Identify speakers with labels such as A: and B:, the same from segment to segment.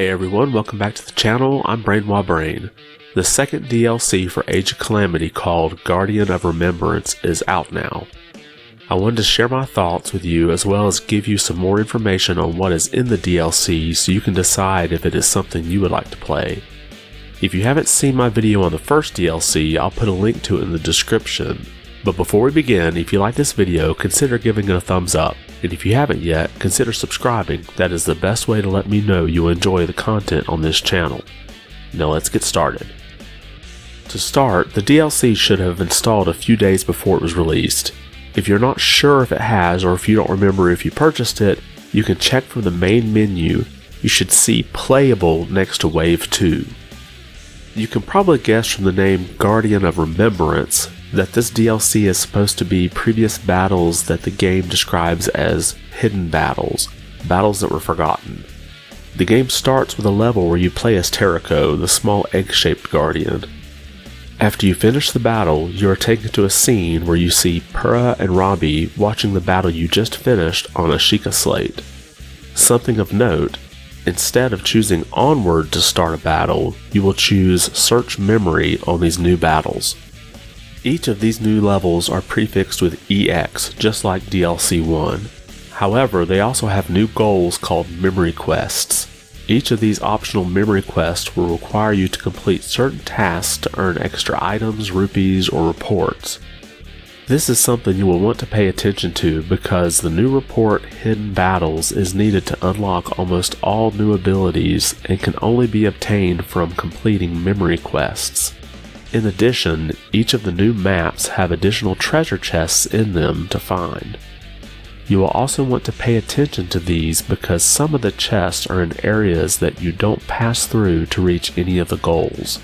A: Hey everyone, welcome back to the channel. I'm Brain. The second DLC for Age of Calamity, called Guardian of Remembrance, is out now. I wanted to share my thoughts with you as well as give you some more information on what is in the DLC so you can decide if it is something you would like to play. If you haven't seen my video on the first DLC, I'll put a link to it in the description. But before we begin, if you like this video, consider giving it a thumbs up. And if you haven't yet, consider subscribing. That is the best way to let me know you enjoy the content on this channel. Now let's get started. To start, the DLC should have installed a few days before it was released. If you're not sure if it has, or if you don't remember if you purchased it, you can check from the main menu. You should see Playable next to Wave 2. You can probably guess from the name Guardian of Remembrance that this DLC is supposed to be previous battles that the game describes as hidden battles, battles that were forgotten. The game starts with a level where you play as Terrico, the small egg-shaped guardian. After you finish the battle, you are taken to a scene where you see Purah and Robbie watching the battle you just finished on a Sheikah slate. Something of note, instead of choosing Onward to start a battle, you will choose Search Memory on these new battles. Each of these new levels are prefixed with EX, just like DLC 1. However, they also have new goals called Memory Quests. Each of these optional Memory Quests will require you to complete certain tasks to earn extra items, rupees, or reports. This is something you will want to pay attention to because the new report Hidden Battles is needed to unlock almost all new abilities and can only be obtained from completing Memory Quests. In addition, each of the new maps have additional treasure chests in them to find. You will also want to pay attention to these because some of the chests are in areas that you don't pass through to reach any of the goals.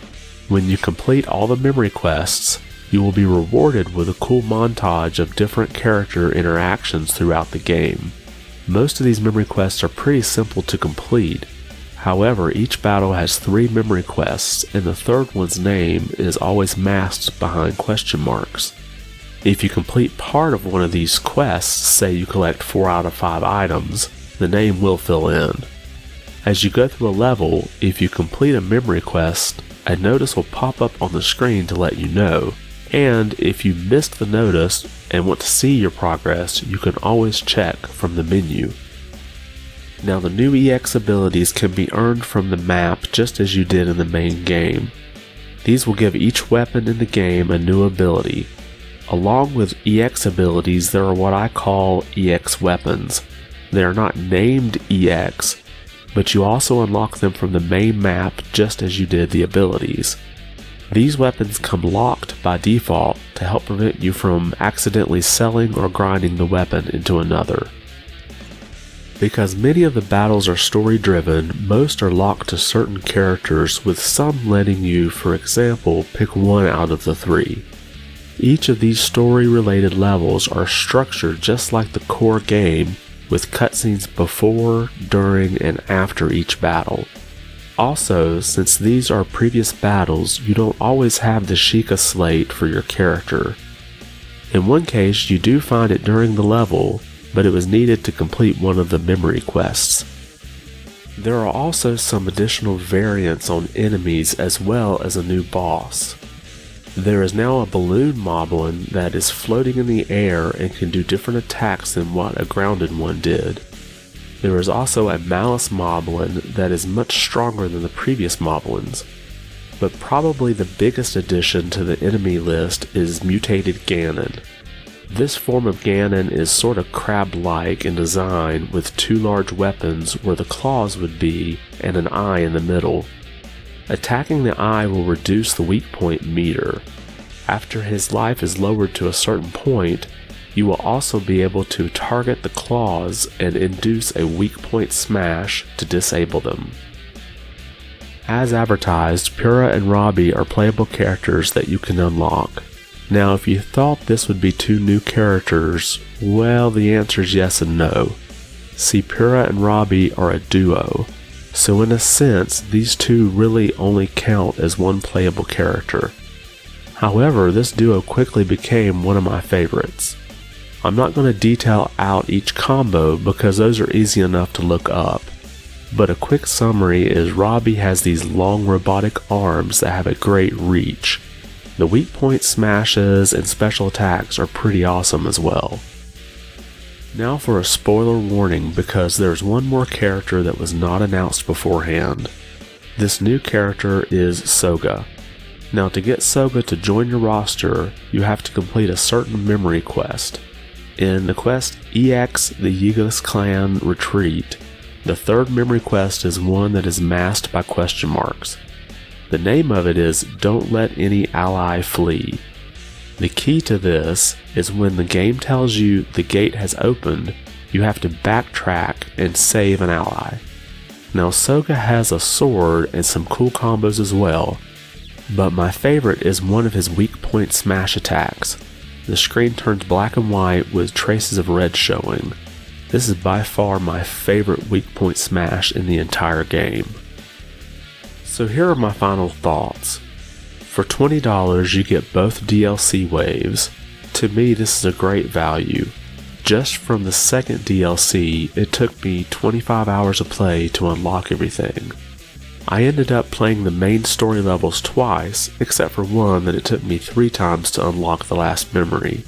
A: When you complete all the memory quests, you will be rewarded with a cool montage of different character interactions throughout the game. Most of these memory quests are pretty simple to complete. However, each battle has 3 memory quests, and the third one's name is always masked behind question marks. If you complete part of one of these quests, say you collect 4 out of 5 items, the name will fill in. As you go through a level, if you complete a memory quest, a notice will pop up on the screen to let you know, and if you missed the notice and want to see your progress, you can always check from the menu. Now, the new EX abilities can be earned from the map just as you did in the main game. These will give each weapon in the game a new ability. Along with EX abilities, there are what I call EX weapons. They are not named EX, but you also unlock them from the main map just as you did the abilities. These weapons come locked by default to help prevent you from accidentally selling or grinding the weapon into another. Because many of the battles are story-driven, most are locked to certain characters, with some letting you, for example, pick one out of the 3. Each of these story-related levels are structured just like the core game, with cutscenes before, during, and after each battle. Also, since these are previous battles, you don't always have the Sheikah slate for your character. In one case, you do find it during the level, but it was needed to complete one of the memory quests. There are also some additional variants on enemies as well as a new boss. There is now a balloon moblin that is floating in the air and can do different attacks than what a grounded one did. There is also a malice moblin that is much stronger than the previous moblins. But probably the biggest addition to the enemy list is mutated Ganon. This form of Ganon is sort of crab-like in design, with 2 large weapons where the claws would be and an eye in the middle. Attacking the eye will reduce the weak point meter. After his life is lowered to a certain point, you will also be able to target the claws and induce a weak point smash to disable them. As advertised, Purah and Robbie are playable characters that you can unlock. Now, if you thought this would be 2 new characters, well, the answer is yes and no. See, Purah and Robbie are a duo, so in a sense, these 2 really only count as one playable character. However, this duo quickly became one of my favorites. I'm not going to detail out each combo because those are easy enough to look up. but a quick summary is Robbie has these long robotic arms that have a great reach. The weak point smashes and special attacks are pretty awesome as well. Now for a spoiler warning, because there's one more character that was not announced beforehand. This new character is Soga. Now to get Soga to join your roster, you have to complete a certain memory quest. In the quest EX the Yeagless Clan Retreat, the third memory quest is one that is masked by question marks. The name of it is Don't Let Any Ally Flee. The key to this is when the game tells you the gate has opened, you have to backtrack and save an ally. Now Soga has a sword and some cool combos as well, but my favorite is one of his weak point smash attacks. The screen turns black and white with traces of red showing. This is by far my favorite weak point smash in the entire game. So here are my final thoughts. For $20 you get both DLC waves. To me this is a great value. Just from the second DLC, it took me 25 hours of play to unlock everything. I ended up playing the main story levels twice, except for one that it took me 3 times to unlock the last memory.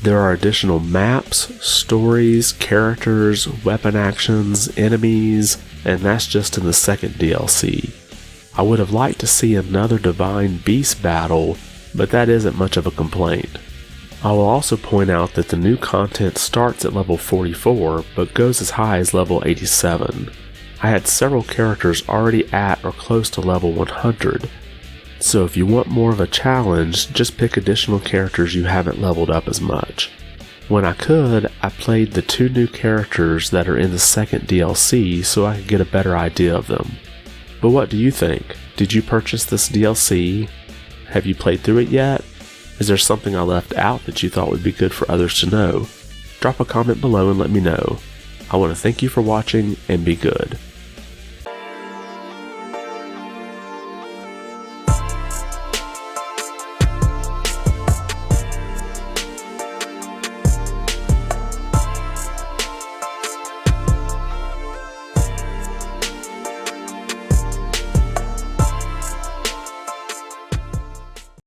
A: There are additional maps, stories, characters, weapon actions, enemies, and that's just in the second DLC. I would have liked to see another Divine Beast battle, but that isn't much of a complaint. I will also point out that the new content starts at level 44, but goes as high as level 87. I had several characters already at or close to level 100, so if you want more of a challenge, just pick additional characters you haven't leveled up as much. When I could, I played the 2 new characters that are in the second DLC so I could get a better idea of them. But what do you think? Did you purchase this DLC? Have you played through it yet? Is there something I left out that you thought would be good for others to know? Drop a comment below and let me know. I want to thank you for watching and be good.